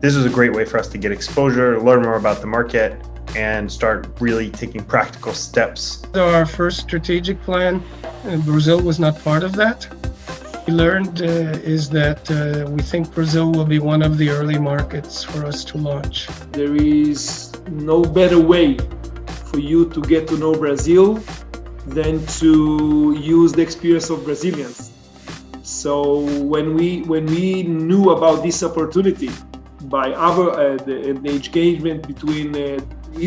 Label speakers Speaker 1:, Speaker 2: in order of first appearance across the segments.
Speaker 1: this was a great way for us to get exposure, learn more about the market, and start really taking practical steps.
Speaker 2: Our first strategic plan, Brazil was not part of that. We learned is that we think Brazil will be one of the early markets for us to launch.
Speaker 3: There is no better way for you to get to know Brazil than to use the experience of Brazilians. So when we knew about this opportunity by the engagement between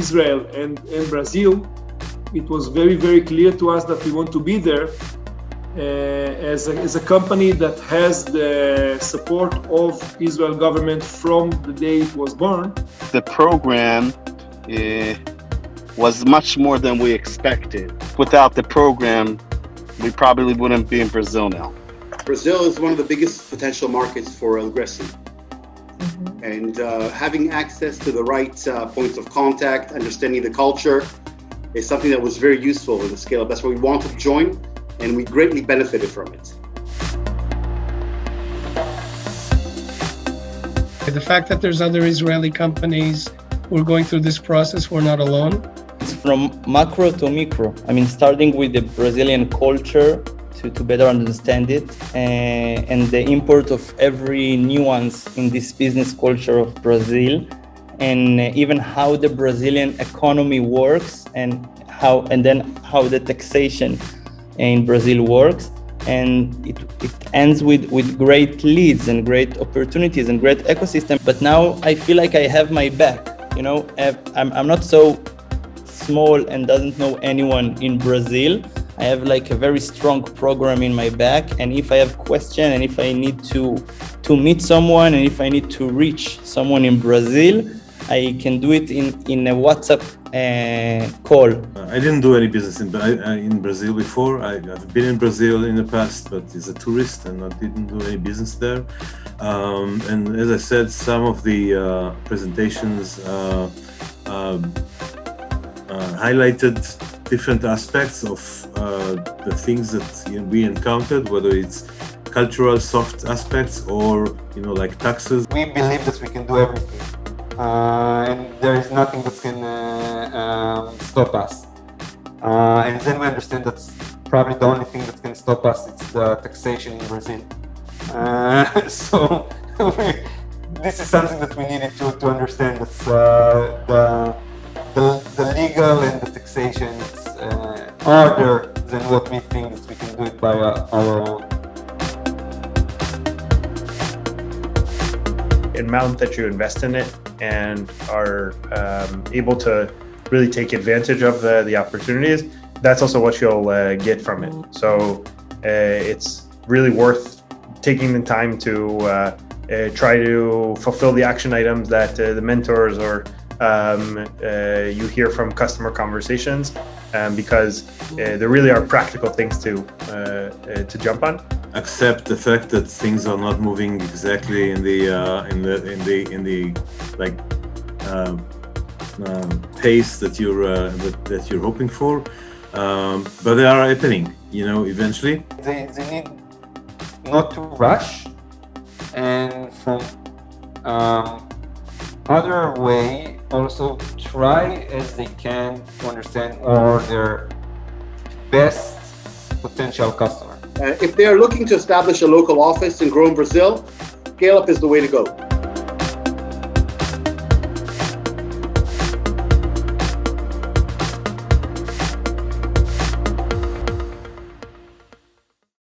Speaker 3: Israel and Brazil, it was very, very clear to us that we want to be there as a company that has the support of Israel government from the day it was born.
Speaker 4: The program was much more than we expected. Without the program, we probably wouldn't be in Brazil now.
Speaker 5: Brazil is one of the biggest potential markets for inBrazil. And having access to the right points of contact, understanding the culture, is something that was very useful in the ScaleUp. That's why we wanted to join, and we greatly benefited from it.
Speaker 2: The fact that there's other Israeli companies who are going through this process, we're not alone.
Speaker 6: It's from macro to micro. I mean, starting with the Brazilian culture to better understand it, and the import of every nuance in this business culture of Brazil, and even how the Brazilian economy works, and then how the taxation in Brazil works. And it ends with great leads and great opportunities and great ecosystem. But now I feel like I have my back. You know, I'm not so small and doesn't know anyone in Brazil. I have like a very strong program in my back, and if I have question, and if I need to meet someone, and if I need to reach someone in Brazil, I can do it in a WhatsApp call.
Speaker 7: I didn't do any business in Brazil before. I've been in Brazil in the past, but as a tourist, and I didn't do any business there. And as I said, some of the presentations highlighted different aspects of the things that we encountered, whether it's cultural soft aspects or like taxes.
Speaker 8: We believe that we can do everything, and there is nothing that can stop us. And then we understand that's probably the only thing that can stop us. It's the taxation in Brazil. So this is something that we needed to understand. That's the legal and the taxation is harder than what we think that we can do it by our own.
Speaker 1: The amount that you invest in it and are able to really take advantage of the opportunities, that's also what you'll get from it. So it's really worth taking the time to try to fulfill the action items that the mentors or you hear from customer conversations, because there really are practical things to jump on.
Speaker 7: Accept the fact that things are not moving exactly in the pace that you're hoping for, but they are happening. Eventually.
Speaker 8: They need not to rush, and from other way also try as they can to understand all their best potential customer.
Speaker 5: If they are looking to establish a local office and grow in Brazil, ScaleUp is the way to go.